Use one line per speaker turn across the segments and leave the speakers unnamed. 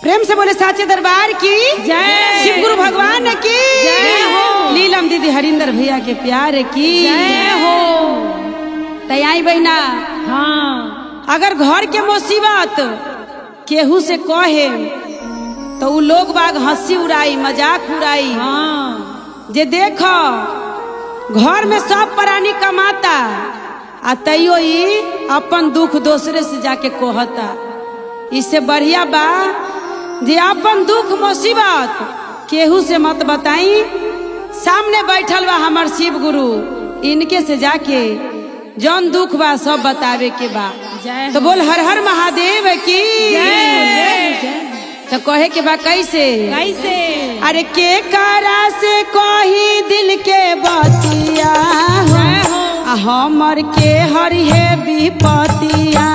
प्रेम से बोले साचे दरबार की जय, शिव गुरु भगवान की जय हो, लीलम दीदी हरिंदर भैया के प्यार की जय हो। तैयारी बहना, हाँ, अगर घर के मुसीबत केहू से कहे तो उ लोग बाग हंसी उड़ाई, मजाक उड़ाई। हाँ, जे देखो घर में सब प्राणी कमाता आ तैयो ही अपन दुख दूसरे से जाके कहता। इससे बढ़िया बा जे अपन दुख मुसीबत केहू से मत बताई, सामने बैठल बा हमार शिव गुरु, इनके से जाके जौन दुख बा सब बतावे के बा। तो बोल हर हर महादेव की जय। तो कहे के बा कैसे कैसे, अरे के करा से कही दिल के बतिया, हमर के हरि है विपतिया।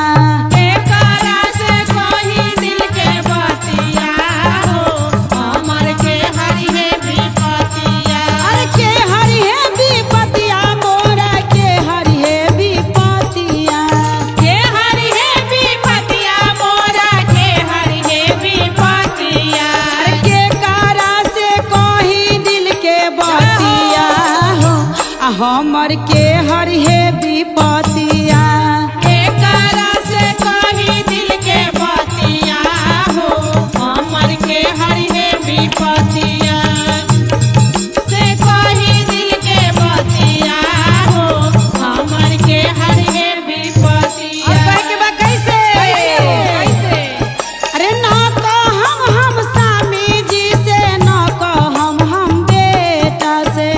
हमर के हरि है विपतिया,
एकरा से कही दिल के बतिया हो, हमर के हरि है विपतिया। से कही दिल के बतिया हो, हमर के हरि है विपतिया।
और कहे के बा कैसे
कैसे,
अरे ना कहम हम स्वामी जी से, ना कहम हम बेटा से,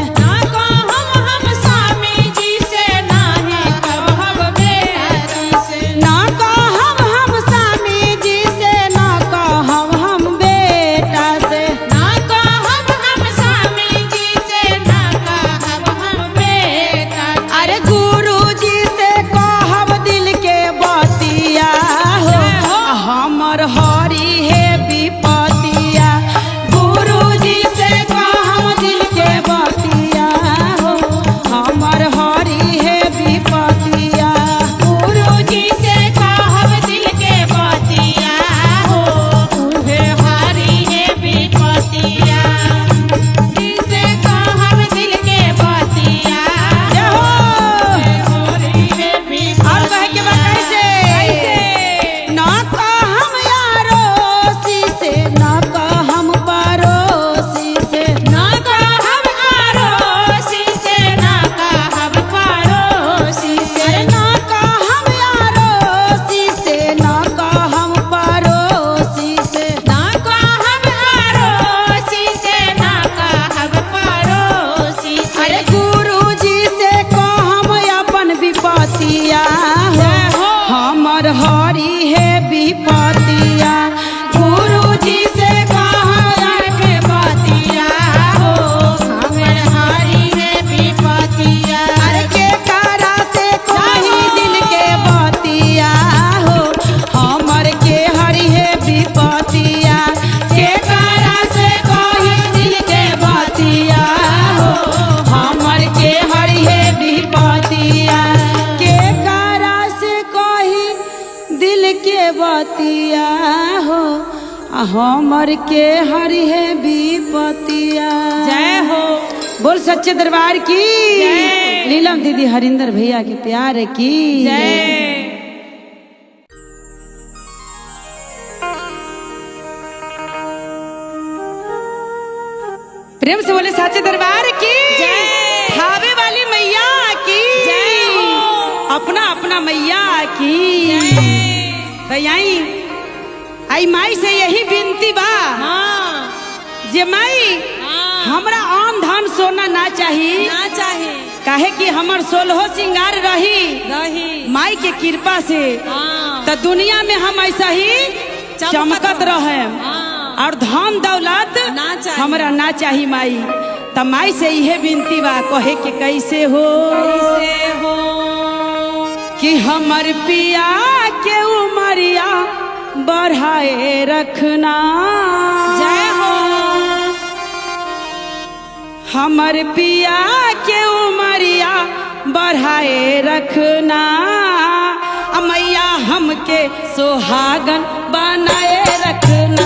हरि है विपतिया। गुरु जी से कहम के बतिया हो, हमर हरि है विपतिया। अरे के करा से कही दिल के बतिया हो, हमर के हरि है विपतिया। के करा से कही दिल के बतिया हो, हमर के हरि है विपतिया। के करा से कही दिल के बतिया हो, हमर के हरि है विपतिया।
जय हो,
बोल सच्चे दरबार की जय, लीलम दीदी हरिंदर भैया के प्यार की जय। प्रेम से बोले साचे दरबार की जय, थावे वाली मैया की जय हो, अपना अपना मैया की जय। आई माई से यही विनती बा,
हाँ,
जे माई
हाँ,
हमरा आन धन सोना ना चाहिए,
ना चाहे,
काहे कि हमर सोलहो सिंगार रही माई के कृपा से।
हाँ,
तो दुनिया में हम ऐसा ही चमकत रहे,
हाँ,
और धन दौलत
ना चाहिए,
हमरा ना चाहिए माई। तो माई से यही विनती बा, कहे के कैसे हो कि हमर पिया के उमरिया बढ़ाए रखना।
जय हो,
हमर पिया के उमरिया बढ़ाए रखना। मैया हमके सोहागन बनाए रखना।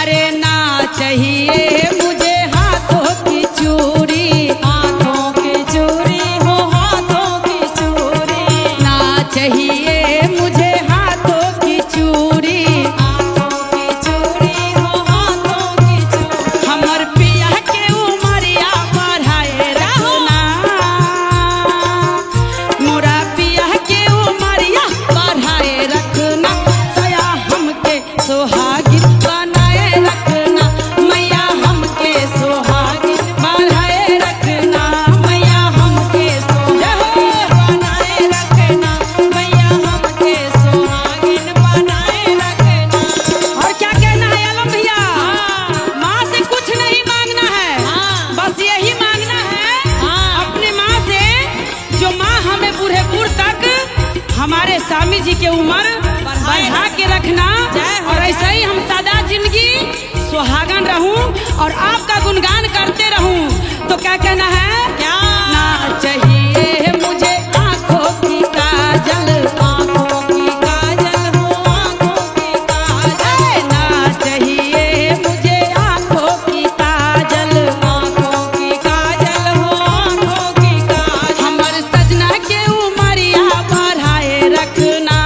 अरे ना चाहिए मुझे हाथों की चूड़ी,
हाथों की चूड़ी हो हाथों की चूड़ी,
ना चाहिए मुझे हाथों की चूड़ी,
हाथों की चूड़ी हो हाथों की चूड़ी।
हमर पिया के उमरिया बढ़ाए रखना, मोरा पिया के उमरिया बढ़ाए रखना, दया हमके सोहागिन बनाए रखना, मैया हमके सोहागिन बढ़ाए रखना, मैया हमके सोहागिन
बनाए रखना, मैया हमके सुहागिन बनाए रखना।
और क्या कहना है आलम भैया?
हाँ।
माँ से कुछ नहीं मांगना है,
हाँ।
बस यही मांगना है
हाँ।
अपने माँ से, जो माँ हमें बूढ़े तक हमारे स्वामी जी के उम्र बढ़ा के रखना,
जय हो,
और
जय।
ऐसा ही हम सदा जिंदगी सुहागन रहूं और आपका गुणगान करते रहूं। तो क्या कहना है?
क्या?
ना चाहिए मुझे आंखों की काजल,
आँखों की काजल हो आँखों की काजल,
ना चाहिए मुझे आंखों की काजल,
आँखों की काजल हो आँखों की काजल।
हमर सजना के उमरिया बढ़ाए रखना,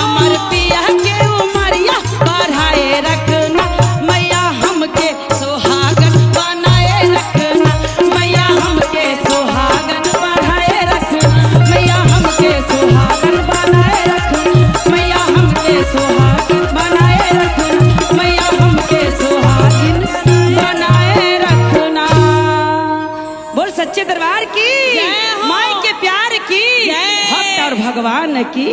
हमर पिया के उमरिया बढ़ाए रखना, मैया हमके सोहागन बनाए रखना, मैया हमके सोहागन बनाए रखना, मैया हमके सोहागन बनाए रखना, मैया हमके सोहागन बनाए रखना, मैया हमके सोहागिन बनाए रखना। बोल सच्चे दरबार की,
जय हो।
माई के प्यार की,
जय।
भक्त और भगवान की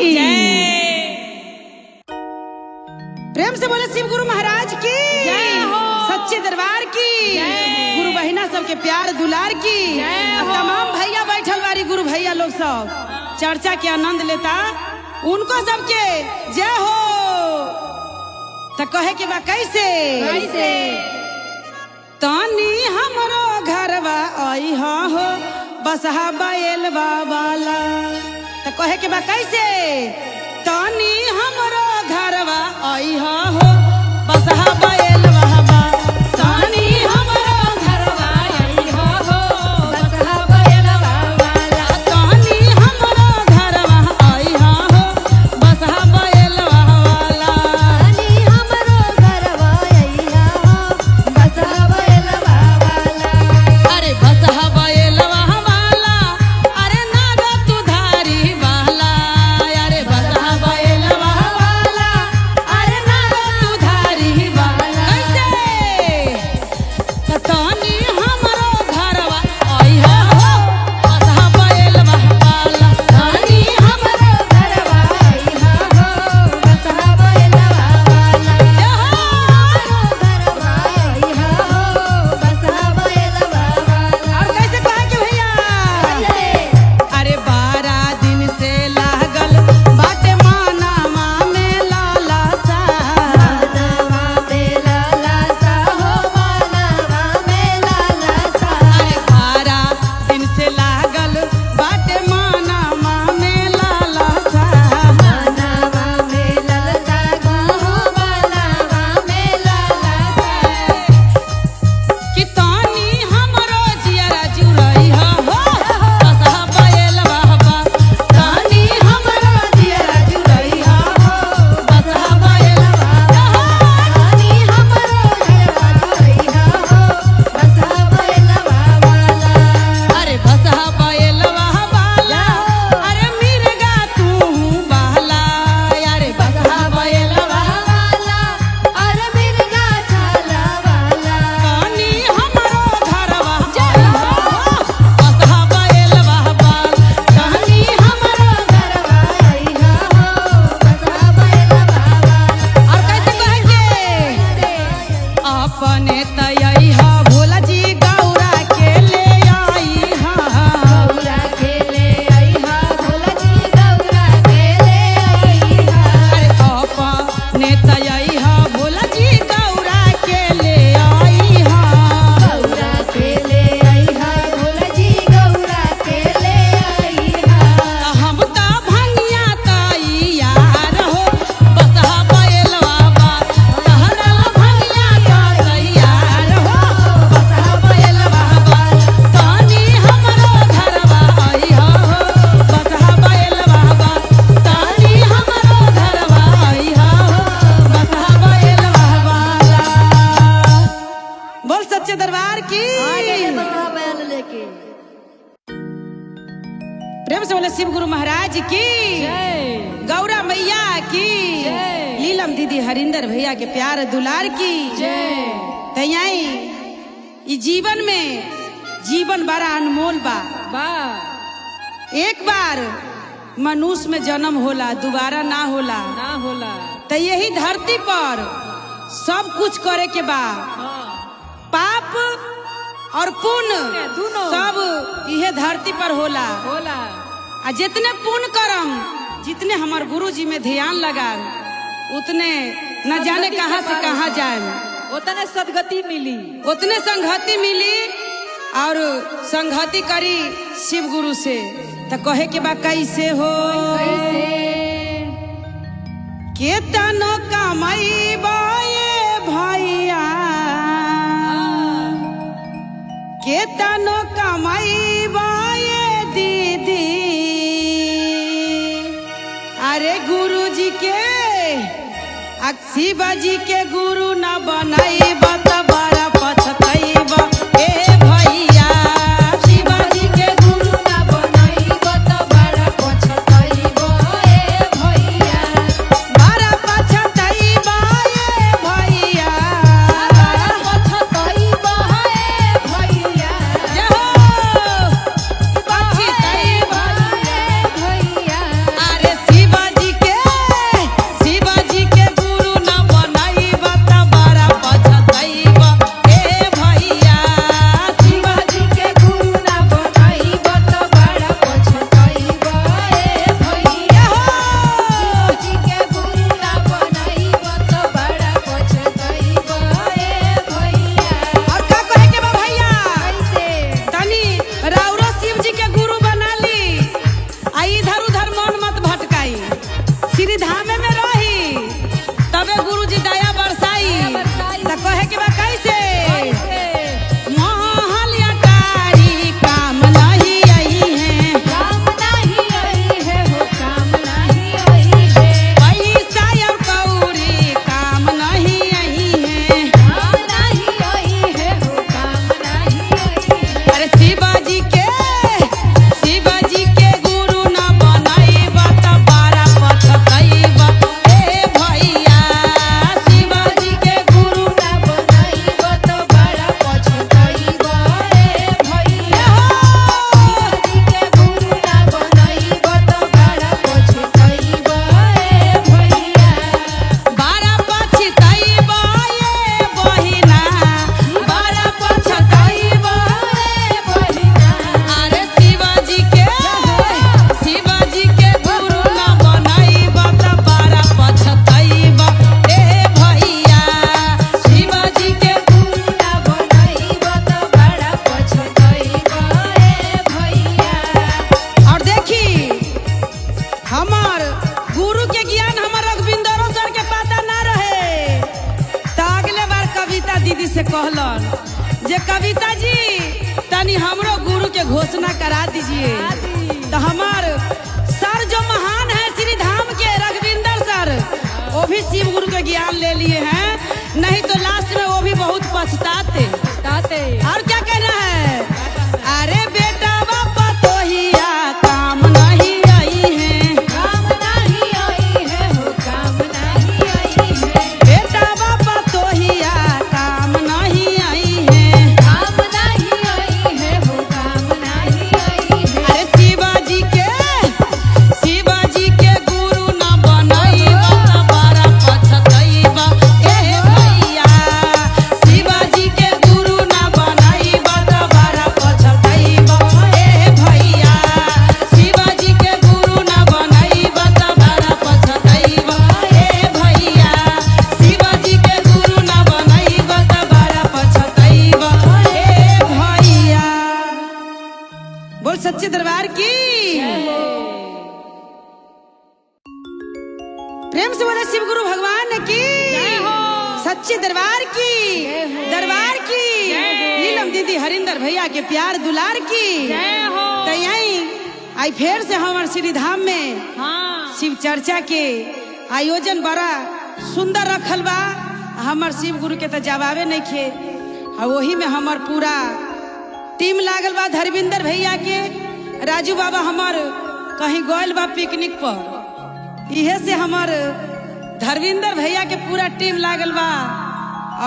प्रेम से बोले शिव गुरु महाराज की
जय हो।
सच्चे दरबार की
जय।
गुरु बहिना सबके प्यार दुलार की
जय हो।
तमाम भैया बैठल बारी गुरु भैया लोग सब चर्चा के आनंद लेता, उनको सबके जय हो। तो कहे के बा कैसे?
कैसे?
तानी हमरो घरवा आई हो बसहा बैल बाबाला। तो कहे के बा कैसे? तानी हमरो घरवा आई हो बसहा बैल बाबा, तानी हमरो
घरवा आई हो बसहा बैलवा वाला,
तानी हमरो घरवा आई हो बसहा बैल बाबाला।
रानी हमरो घरवा आई हो बसहा बैलवा वाला।
अरे बसहा बैलवा वाला, अरे नागा तुधारी वाला, अरे बसहा बैलवा वाला,
अरे नागा
तुधारी वाला। कैसे? तानी हमरो घरवा आई हो बसहा बैलवा वाला,
रानी हमरो घरवा आई हो बसहा बैलवा वाला, घरवा आई हो बसहा बैलवा वाला।
और कैसे कहे के भैया? अरे 12 दिन से लागल बाटे मानावा में लाला सा,
मानवा में लाला सा हो मानवा में लाला सा,
अरे 12 दिन से लागल बाटे मानावा में लाला सा,
मानवा में लाला सा हो मानवा में लाला सा।
कि तानी हमरो जियरा जुड़ई हो बसहा बैलवा बा, तानी हमरो जियरा जुड़ई हो बसहा बैलवा बा।
रानी हमरो घरवा आई हो बसहा बैलवा वाला,
अरे बसहा बैलवा वाला, अरे मिर्गा तू बहला, अरे बसहा बैलवा
वाला अरे मिर्गा छाला वाला,
तानी हमरो घरवा आई हो बसहा बैलवा बा, तानी
हमरो घरवा आई हो बसहा बैलवा वाला।
और कैसे कहेंगे? अपने तयई हा भोला जी गौरा के ले आई हा,
गौरा के ले आई हा भोला जी गौरा के ले आई हा,
अरे अपने तयई हा भोला जी गौरा के ले आई हा,
गौरा के ले आई हा भोला जी गौरा के ले आई हा।
हम ता भंगिया तई यार हो बसहा बैलवा बा, तहरा से बोले शिव गुरु महाराज की गौरा मैया की लीलम दीदी हरिंदर भैया के प्यार दुलार की तैयाई ई जीवन में जीवन बड़ा अनमोल बा एक बार मनुष्य में जन्म होला दोबारा ना होला तो यही धरती पर सब कुछ करे के बा पाप और पुण्य सब यह धरती पर होला आ जितने पुण्य करम जितने हमार गुरु जी में ध्यान लगा उतने न जाने कहां से कहां जाए
उतने सदगति मिली
उतने संगति मिली और संगति करी शिव गुरु से तो कहे के बा कैसे हो केतनो कमाई बाए भैया केतनो कमाई बाए दीदी अरे गुरु जी के शिव जी के गुरु न बनाई बता बड़ा पछतैबा ए भैया शिव जी के गुरु न बनाई बता बड़ा पछतैबा ए भैया बड़ा पछतैबा ए भैया बड़ा पछतैबा ए भैया जहो पछतैबा ए भैया अरे शिव जी के गुरु न बनाई बता बड़ा पछतैबा ए भैया शिव जी के गुरु न बनाई बता बड़ा पछतैबा ए भैया शिव जी के गुरु न बनाई बता बड़ा पछतैबा ए भैया और का कहे के बा भैया कैसे तनी राउरो शिव जी के गुरु बना ली आ इधर उधर मन मत भटकाई श्री धामे में रही तबे गुरु जी दया बरसाई त कहे के बा कैसे महल अटारी काम नहीं आई है काम नहीं आई है हो काम नहीं आई है पैसा और कौड़ी काम नहीं आई है काम नहीं आई है हो काम नहीं आई है अरे शिव जी के गुरु न बनाई बता बड़ा पछतैबा ए भैया शिव जी के गुरु न बनाई बता बड़ा पछतैबा ए भैया शिव जी के गुरु न बनाई बता बड़ा पछतैबा ए भैया बड़ा पछतैबा ए बहिना बड़ा पछतैबा ए बहिना अरे शिव जी के गुरु न बनाई बता बड़ा पछतैबा ए भैया शिव जी के गुरु न बनाई बता बड़ा पछतैबा ए भैया और देखी हमार गुरु के ज्ञान हमार रघविंदरो सर के पता ना रहे तो अगले बार कविता दीदी से कहलन जे कविता जी तनी हमरो गुरु के घोषणा करा दीजिए तो हमार सर जो महान है श्री धाम के रघविंदर सर वो भी शिव गुरु के ज्ञान ले लिए हैं नहीं तो लास्ट में वो भी बहुत पछताते और क्या कहना है अरे बेटा बापा तो हिया काम नहीं आई है काम नहीं आई है हो काम नहीं आई है बेटा बापा तो हिया काम नहीं आई है काम नहीं आई है हो काम नहीं आई है अरे शिव जी के गुरु न बनाई बता बड़ा पछतैबा ए भैया शिव जी के गुरु न बनाई बता बड़ा पछतैबा ए भैया शिव जी के गुरु न बनाई बता बड़ा पछतैबा ए भैया शिव जी के गुरु न बनाई बता बड़ा पछतैबा ए भैया बोल सच्चे दरबार की प्रेम से बोले शिव गुरु भगवान की सच्चे दरबार की नीलम दीदी हरिंदर भैया के प्यार दुलार की तो यही आई फिर से हमारे श्री धाम में शिव चर्चा के आयोजन बड़ा सुंदर रखल बा हमार शिव गुरु के तो जवाबे नहीं खे वही में हमार पूरा टीम लागल बा धर्मेंद्र भैया के राजू बाबा हमार कहीं गोयल बा पिकनिक पर। इहे से हमर धर्मेंद्र भैया के पूरा टीम लागल बा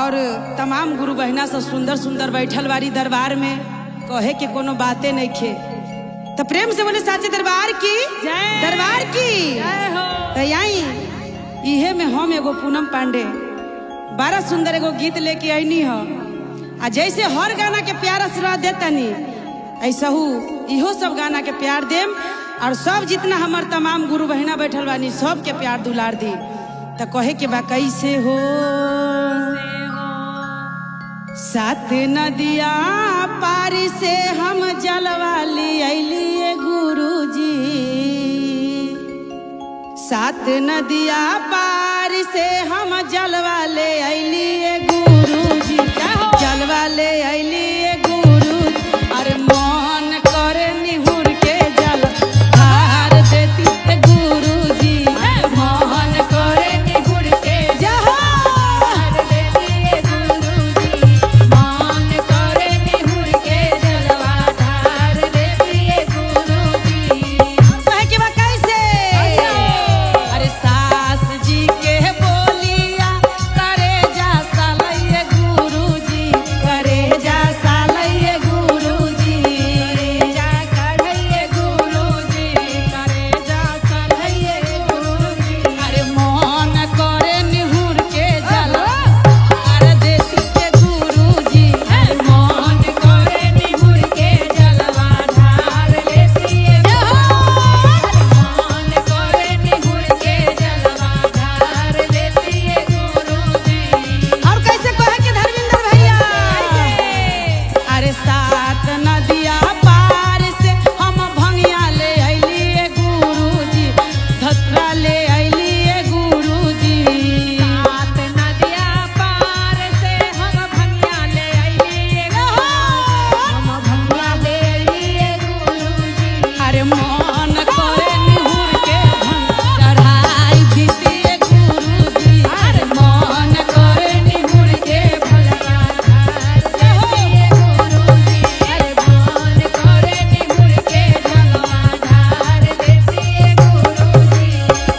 और तमाम गुरु बहिना सब सुंदर सुंदर बैठल बारी दरबार में, कहे के कोनो बातें नहीं खे। तो प्रेम से बोले साचे दरबार की जय, दरबार की जय हो। तो यही इहे में हम एगो पूनम पांडे बड़ा सुंदर एगो गीत लेके आईनी हो। आ जैसे हर गाना के प्यार आशीर्वाद देतनी, ऐसा इहो सब गाना के प्यार देम और सब जितना हमार तमाम गुरु बहिना बैठल बानी सब के प्यार दुलार दी। तो कहे के बा कैसे हो, सात नदिया पार से हम जलवा ली अलिए गुरुजी, सात नदिया पार से हम जलवा ले अलिए गुरुजी, जलवा ले अलिए गुरु। अरे मन करे निहुर के जल धार देती गुरुजी, मन करे निहुर के जहार देती गुरुजी, मन करे निहुर के जलवा धार देती गुरुजी। कहे के बा कैसे, अरे सास जी के बोलिया करे जा सालैये गुरुजी, करे जा सालैये गुरुजी, जा कढ़ैये गुरुजी, करे जा सालैये गुरुजी। अरे मन करे निहुर के जलवा धार देती के गुरुजी, अरे मन करे निहुर के जलवा धार लेती है मन करे निहुर के जलवा धार लेती है गुरुजी। और कैसे कहे के धर्मेंद्र भैया, अरे सात नदिया पार से हम भंगिया ले अलिए गुरुजी, धतरा ले अलिए गुरुजी, सात नदिया पार से हम भंगिया ले अलिए, हम भंगिया ले अलिए गुरुजी। अरे मन करे निहुर के भंग चढ़ाई दीजिए गुरुजी, अरे मन करे निहुर के भलवा धार देतिए गुरुजी, अरे मन करे निहुर के भलवा धार देतिए गुरुजी।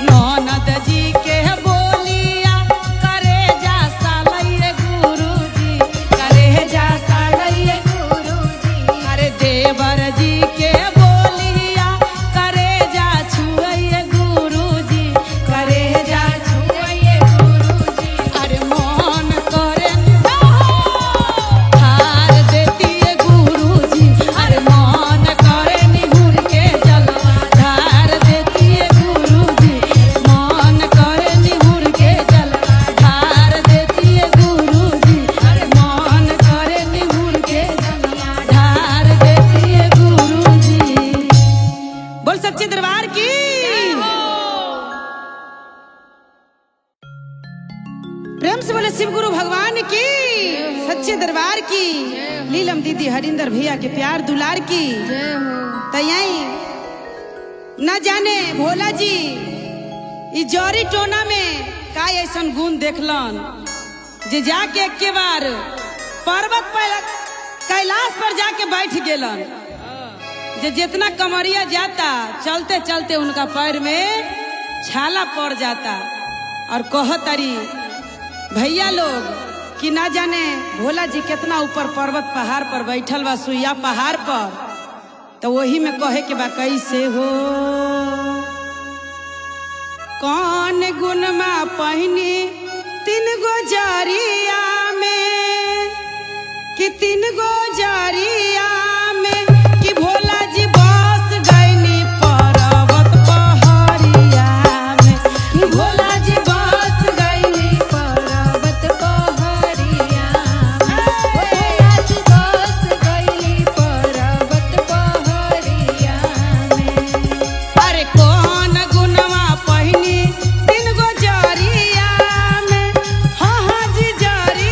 ननद जी के बोलिया करे जा सालैये गुरुजी, करे जा सालैये गुरुजी। अरे देवर जी के बोलिया करे जा छुअइये गुरुजी, करे जा छुअइये गुरुजी। अरे मन करे धार देतिए गुरुजी, अरे मन करे निहुर के जलवा धार देतिए गुरुजी, मन करे निहुर के जलवा धार देतिए गुरुजी, अरे मन करे निहुर के जलवा धार देतिए गुरुजी। बोल सच्चे दरबार की, प्रेम से बोले शिव गुरु भगवान की, सच्चे दरबार की, लीलम दीदी हरिंदर भैया के प्यार दुलार की। तो यही न जाने भोला जी ई जौरी टोना में का ऐसन गुण देखलन जे जाके एक के बार पर्वत पर कैलाश पर जाके बैठ गेलन, जे जितना कमरिया जाता चलते चलते उनका पैर में छाला पड़ जाता। और कहतरी भैया लोग कि ना जाने भोला जी कितना ऊपर पर्वत पहाड़ पर बैठल बा, सुइया पहाड़ पर। तो वही में कहे के बा कैसे हो, कौन गुण में पहिनी तीन गो जरिया में, कि तीन गो जरिया में, कि भोला जी बस गईनी पर्वत पहाड़िया में, कि भोला जी बस गईनी पर्वत पहाड़िया में,
भोला जी बस गईली पर्वत पहाड़िया में।
अरे कौन गुणवा पहिनी तीन गो जरिया में, हाँ हाँ जी जरिया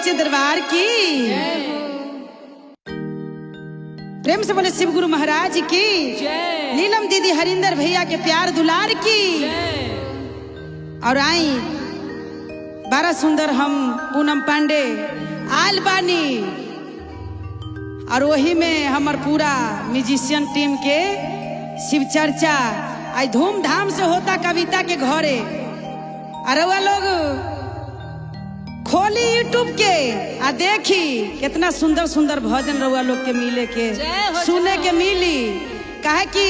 सच्चे दरबार की प्रेम से बोले शिव गुरु महाराज की नीलम दीदी हरिंदर भैया के प्यार दुलार की। और आई बड़ा सुंदर हम पूनम पांडे आल बानी और वही में हमार पूरा म्यूजिशियन टीम के शिव चर्चा आज धूमधाम से होता कविता के घरे। अरे वह लोग खोली यूट्यूब के आ देखी कितना सुंदर सुंदर भजन रउआ लोग के मिले के सुने के मिली। काहे कि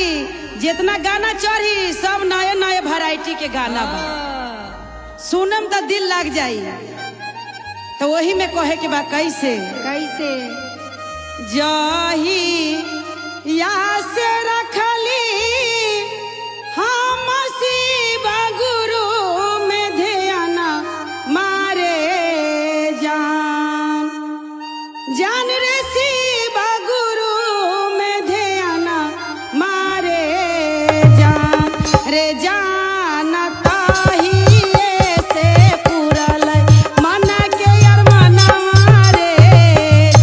जितना गाना चढ़ी सब नए नए वैरायटी के गाना बा, सुनम तो दिल लग जाई। तो वही में कहे के बा कैसे
कैसे
जाही या से रखली हम शिव गुरु में ध्यान मारे जान जान रे शिव गुरु में ध्यान मारे जान रे जान ताही से पूरल मन के यार मना रे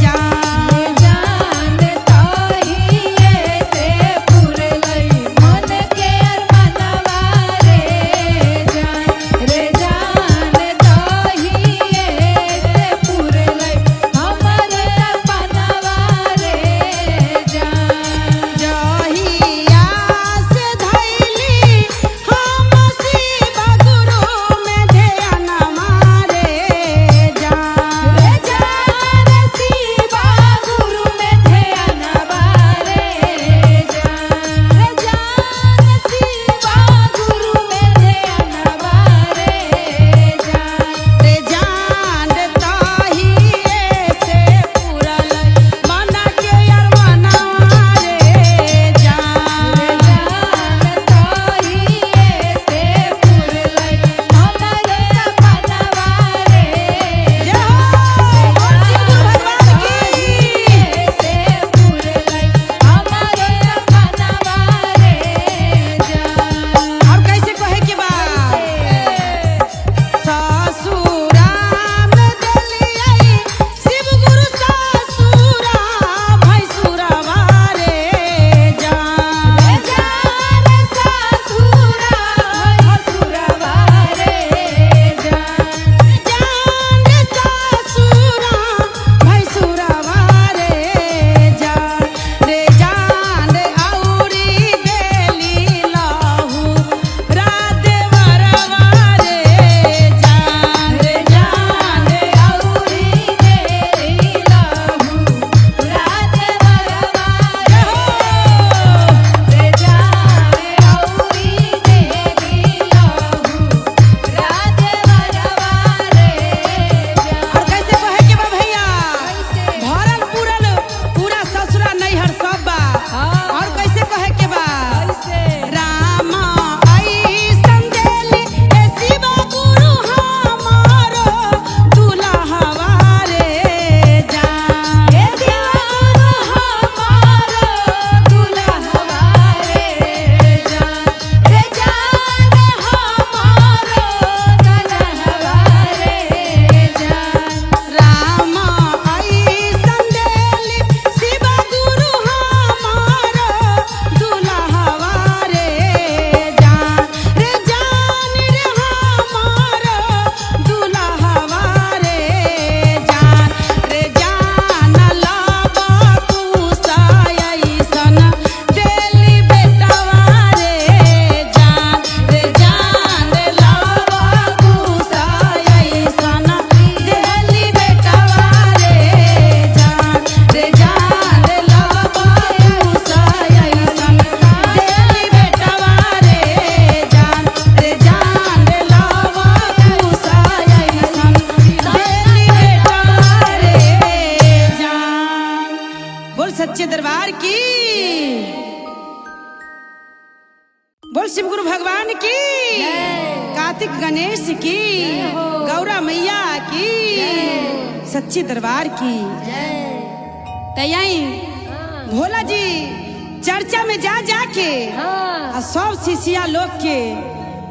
जान
जान ताही से पूरल मन के यार मनवा रे जान रे जान ताही से पूरल हमर सपनवा रे जान
जहिया से धैली हम शिव गुरु में ध्यान मारे जान
रे जान शिव गुरु में ध्यान बारे जान रे जान शिव गुरु में ध्यान बारे जान
रे जान ताही से पूरल मन के यार मना रे जान
रे जान ताही से पूरल हमर सपनवा रे
जय हो बोल शिव गुरु भगवान की।
से पूरल हमर सपनवा रे जान
और कैसे कहे के बा ससुरा में दलियाई शिव गुरु ससुरा भैसुरा वारे जान
रे जान ससुरा भसुरवा रे जान
जान ससुरा भैसुरा वारे जान रे जान औरी बेली लहू राधे वरवारे जान
रे जान औरी देवी लहू राधे वरवा रे जान औरी देवी लहू राधे वरवा रे जान
और कैसे कहे के बा भैया भरल पूरल पूरा ससुरा नैहर सब बा। और कैसे कहे के बा रामा ऐसन देली ए शिव गुरु हमारो दुल्हवा रे जान
हे शिव हमारो दुल्हवा रे जान रे जान हमारो सजनवा रे जान
रामा ऐसन देली शिव गुरु हमारो दुल्हवा रे जान रे जान रे हमारो दुल्हवा रे जान रे जान लाबा कुसाय ऐसन देली बेटवा रे जान रे जान लाबा कुसाय ऐसन देली बेटवा रे जान रे जान लाबा कुसाय ऐसन देली बेटवा रे जान रे जान लाबा कुसाय ऐसन देली बेटवा रे जान। बोल सच्चे दरबार की बोल शिव गुरु भगवान की कार्तिक गणेश की गौरा मैया की सच्चे दरबार की तैयारी भोला जी चर्चा में जा जाके आ सब शिष्या लोग के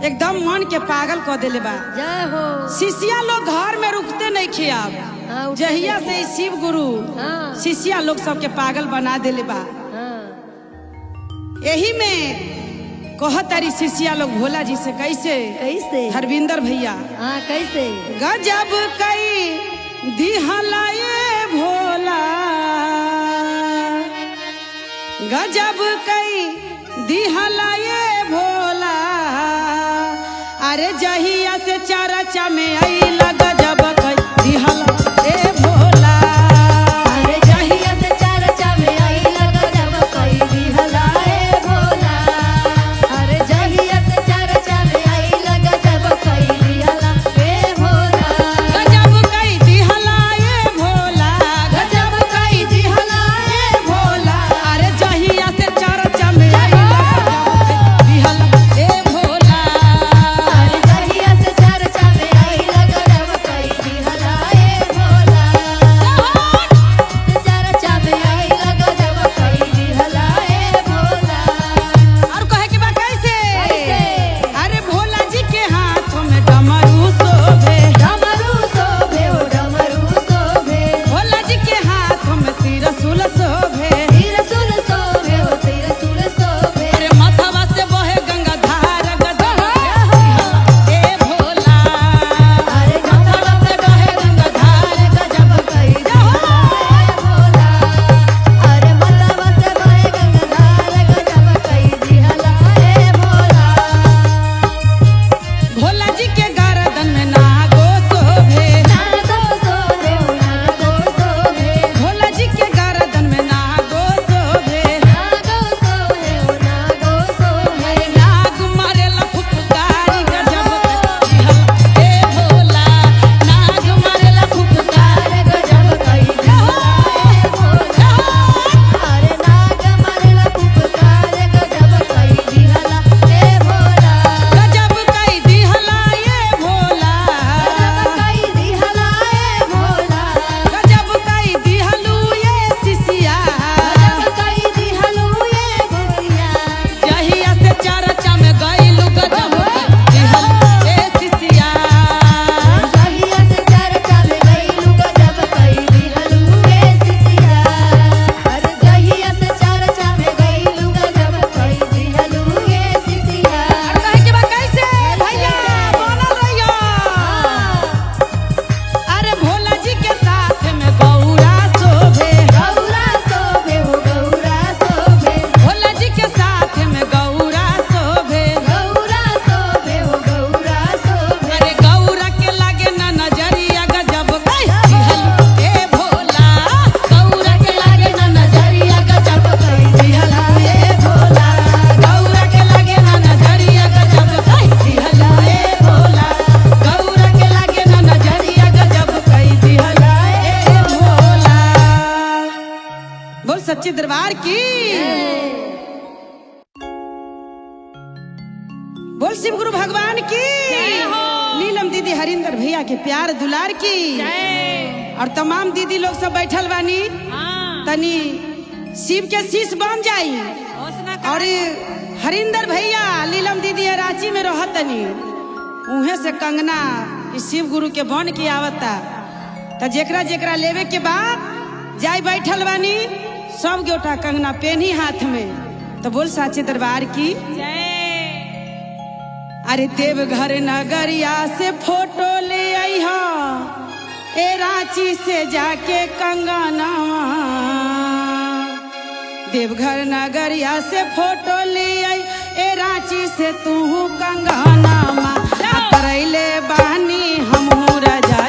एकदम मन के पागल कर देले बा।
जय हो
शिष्या लोग घर में रुकते नहीं खियाब जहिया से ई शिव गुरु शिष्या लोग सबके पागल बना देले बा। यही में कहतारी शिष्या लोग भोला जी से कैसे हरविंदर भैया
कैसे
गजब कई दिहलाए भोला, गजब कई दिहलाए भोला, अरे जहिया से चरचा में आइला गजब कई दिहला ए भोला,
अरे जहिया से चरचा में आइला गजब कई दिहला ए भोला, अरे जहिया से चरचा में आइला गजब कई दिहला ए भोला,
गजब कई दिहला ए भोला,
गजब कई दिहला ए भोला,
अरे जहिया से चरचा में आइला दिहला ए भोला,
अरे जहिया से चरचा में आइला गजब कई दिहला ए भोला, चरचा में आइला गजब कई दिहला ए भोला।
और कहे के बा कैसे
कैसे?
अरे भोला जी के हाथों में डमरू शोभे,
डमरू शोभे ओ डमरू शोभे,
भोला जी के हाथों में त्रिशूल शोभे,
त्रिशूल शोभे ओ त्रिशूल शोभे,
अरे माथवा से बहे गंगा धार गजब ए भोला,
अरे गंगा से बहे गंगा धार गजब कई दिहला ए भोला, अरे मलवा से बहे गंगा धार गजब कई दिहला ए भोला,
भोला जी के गर्दन में नागो शोभे,
नागो शोभे ओ नागो शोभे,
भोला जी के गर्दन में नागो शोभे,
नागो शोभे ओ नागो शोभे,
अरे नाग मारेला फुफकारी गजब ए भोला, नाग मारेला फुफकारी
अरे गजब कई दिहला ए भोला, अरे नाग मारेला फुफकार गजब कई दिहला ए भोला,
गजब कई दिहला ए भोला,
गजब कई दिहला ए भोला,
गजब कई दिहलू ये शिष्या,
गजब कई दिहलू ए भोलिया,
जहिया से चरचा में गइलू गजब दिहल ए शिष्या,
जहिया से चरचा में गइलू गजब कई दिहलू ए शिष्या, अरे जहिया से चरचा में गइलू गजब कई दिहलू ए शिष्या।
कहे के बा कैसे भैया बनल रहियो, अरे भोला जी के साथ में गौरा शोभे,
गौरा शोभे ओ गौरा शोभे,
भोला जी के साथ में गौरा शोभे,
गौरा शोभे ओ गौरा शोभे,
अरे गौरा के लागे ना नजरिया गजब कई दिहल ए भोला, गौरा के लागे ना नजरिया गजब कई दिहल ए भोला, गौरा के लागे ना नजरिया गजब कई दिहल ए भोला, गौरा के लागे ना नजरिया गजब कई दिहल ए भोला। बोल सच्चे दरबार की, बोल शिव गुरु भगवान की, नीलम दीदी हरिंदर भैया के प्यार दुलार की, और तमाम दीदी लोग सब बैठल बानी, तनी शिव के शीश बन जाई, और हरिंदर भैया नीलम दीदी रांची में रहतनी, उहे से कंगना इस शिव गुरु के बन के आवता, त जेकरा जेकरा लेवे के बाद जाई बैठल बानी, सब गोटा कंगना पेनी हाथ में, तो बोल साचे दरबार की। अरे देवघर नगरिया से फोटो ले आई हा, ए रांची से जाके कंगनावा, देवघर नगरिया से फोटो ले आई ए रांची से तू कंगनावा, करैले बानी हमहू राजा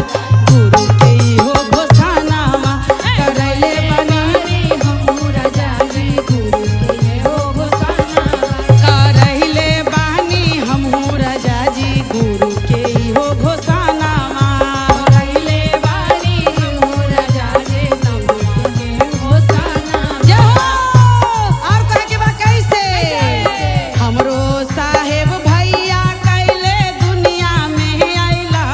गुरु के हो घोषणावा, करैले बानी हमहू राजा जी गुरु के हो घोषणावा, करैले बानी हमहू राजा जी गुरु के हो घोषणावा, करैले बानी हमहू राजा जी गुरु के हो घोषणावा। जय हो। और कहे के बा कैसे हमरो साहेब भैया कैले दुनिया में आइला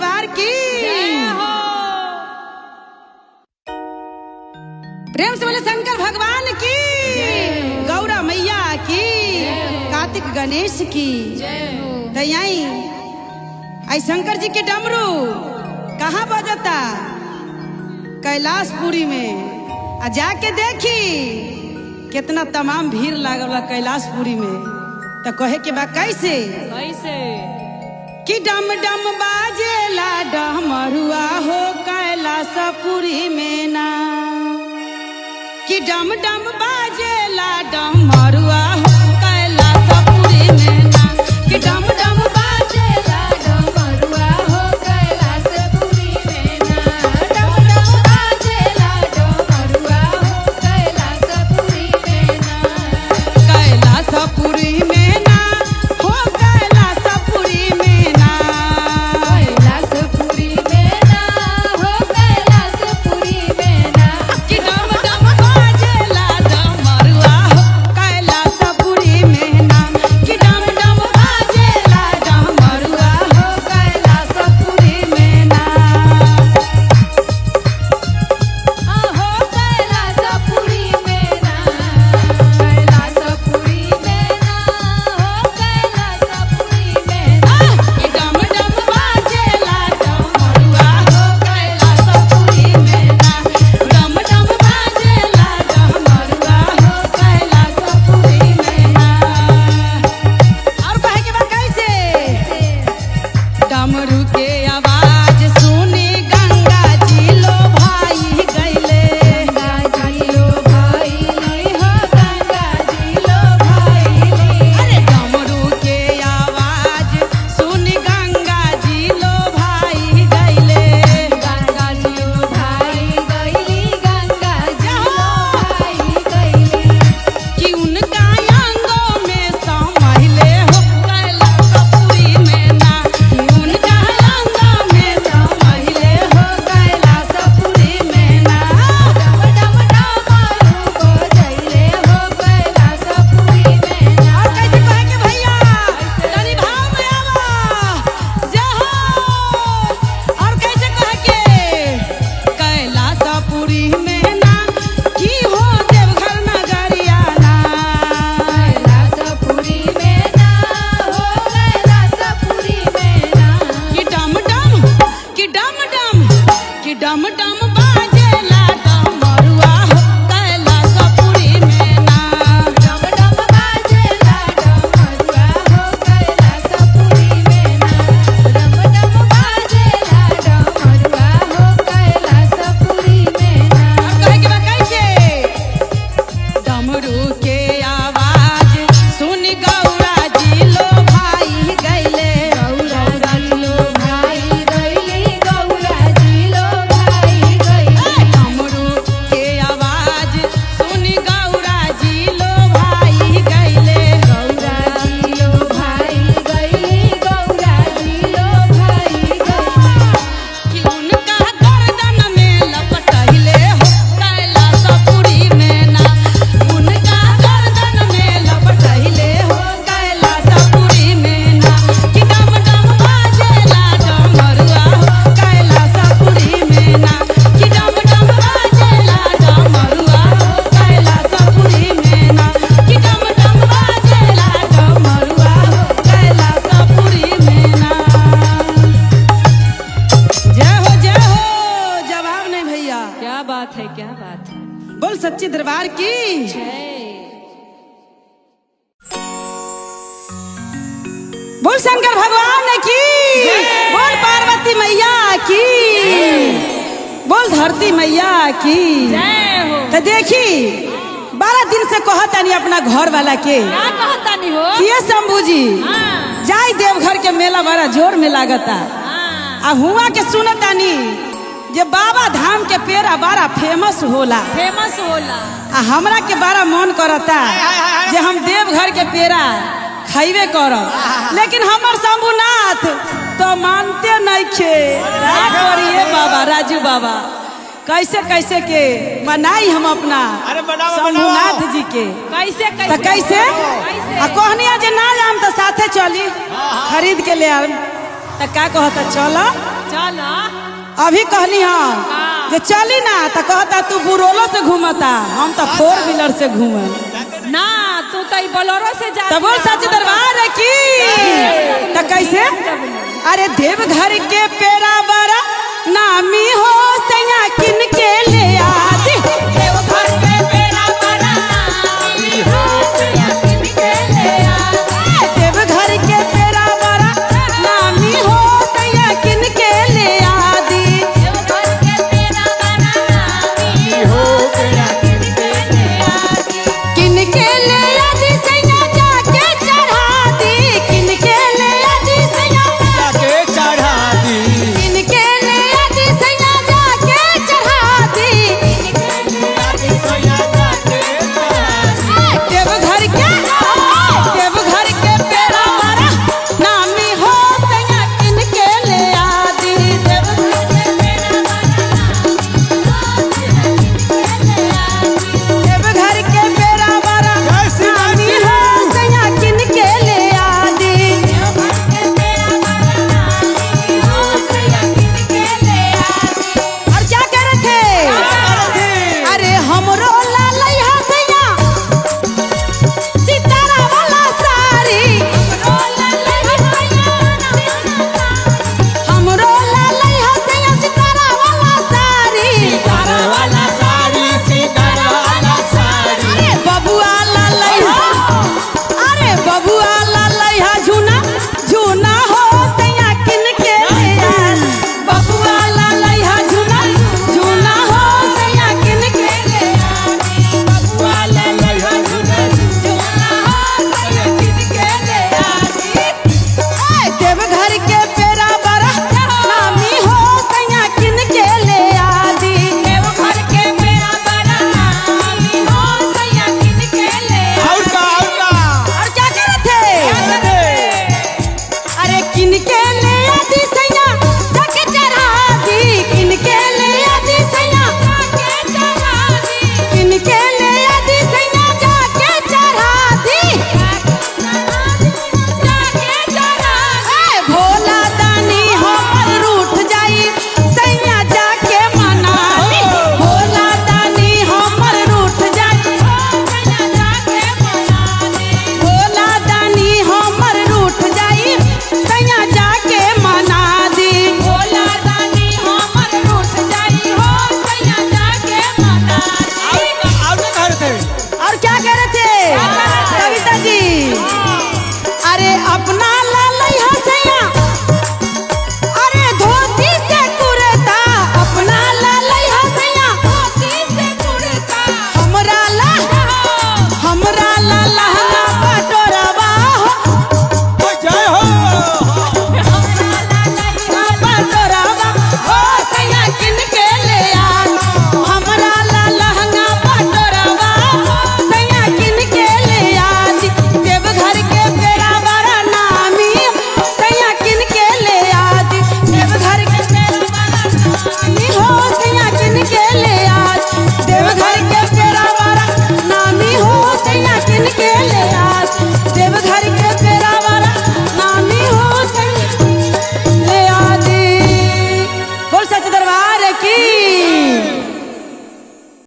दरबार की प्रेम से बोले शंकर भगवान की, गौरा मैया की, कार्तिक गणेश की। आई शंकर जी के डमरू कहाँ बजता? कैलाशपुरी में। आ जाके देखी कितना तमाम भीड़ लागल कैलाशपुरी में। तो कहे के बा कैसे कि डम डम बाजेला डमरुआ हो कैलाशपुरी में ना, कि डम डम बाजेला डमरुआ हो कैलाशपुरी में ना, कि डम डम बाजेला डमरुआ हो कैलाशपुरी में ना, डम डम बाजेला डमरुआ हो कैलाशपुरी में ना, कैलाशपुरी में ना हो कैलाशपुरी में ना, कैलाशपुरी में ना हो कैलाशपुरी में ना, कि डम डम बाजेला डमरुआ हो कैलाशपुरी में ना, कि डम डम बाजेला डमरुआ हो कैलाशपुरी में ना, हो कैलाशपुरी में ना, कैलाशपुरी में ना हो कैलाशपुरी में ना, कि डम डम बाजेला डमरुआ हो कैलाशपुरी में ना, डम डम बाजेला डमरुआ हो कैलाशपुरी में ना। और कहे के बाद कैसे? डमरू के आवाज सुनी गंगा जी लो भाई गईले, गंगा जी लो भाई हो गंगा जी लो भाई। अरे डमरू के आवाज सुनी गंगा जी लो भाई गईले, गंगा जी लो भाई गईली, गंगा जी लो भाई गईली, कि उनका अंगों में समाइले हो कैलाशपुरी में ना, कि उनका अंगों में समाइले हो कैलाशपुरी में ना, डम डम डमरू बजैले हो कैलाशपुरी में ना। और कैसे कहे के भैया तनी भाव में आवा जय हो। और कैसे कहे के कैलाशपुरी में ना, की हो देवघर नगरिया ना, कैलाशपुरी में ना हो कैलाशपुरी में ना, कि डम डम कि डम डम कि डम डम बाजेला डमरुआ हो कैलाशपुरी में ना, डम डम बाजेला डमरुआ हो कैलाशपुरी में ना, डम डम बाजेला डमरुआ हो कैलाशपुरी में ना। और कहे के बा कैसे? डमरू के आवाज सुन गौरा जी लो भाई गईले, गौरा जी लो भाई गईली, गौरा जी लो भाई गईली, डमरू के आवाज सुन गौरा जी लो भाई गईले, गौरा जी लो भाई गईली, गौरा जी लो भाई गईली, कि उनका गर्दन में लपटैले हो कैलाशपुरी में ना, उनका गर्दन में लपटैले हो कैलाशपुरी में ना, कि डम डम बाजेला डमरुआ हो कैलाशपुरी में ना, कि डम डम बाजेला डमरुआ हो कैलाशपुरी में ना, कि डम डम बाजेला डमरुआ हो कैलाशपुरी में ना। जय हो जवाब नहीं भैया।
क्या बात है, क्या बात है।
बोल सच्ची दरबार की। बोल शंकर भगवान की, बोल पार्वती मैया की, बोल धरती मैया की। तो देखी 12 दिन से कहतानी अपना घर वाला के,
क्या कहता नहीं हो?
कि ये शंभू जी जाई देवघर के मेला बड़ा जोर में लागता, आ हुआ के सुनतानी जे बाबा धाम के पेड़ा बड़ा फेमस होला,
फेमस होला।
आ हमरा के बड़ा मन करता जे हम देवघर के पेड़ा खाइबे करब, लेकिन हमर शंभुनाथ तो मानते नहीं खे। क्या करिए बाबा राजू बाबा, कैसे कैसे के बनाई हम अपना शंभुनाथ जी के,
कैसे
तो कैसे आ कहनी जे ना जाम तो साथे चली खरीद के ले आम, तो का कहता चलो
चला
अभी कहनी हाँ जे चली ना तो कहता तू बुरोलो से घूमता, हम तो 4 व्हीलर से घूमे
ना, तू तो बोलोरो से जा।
तो बोल सच दरबार की तो कैसे? अरे देवघर के पेरावा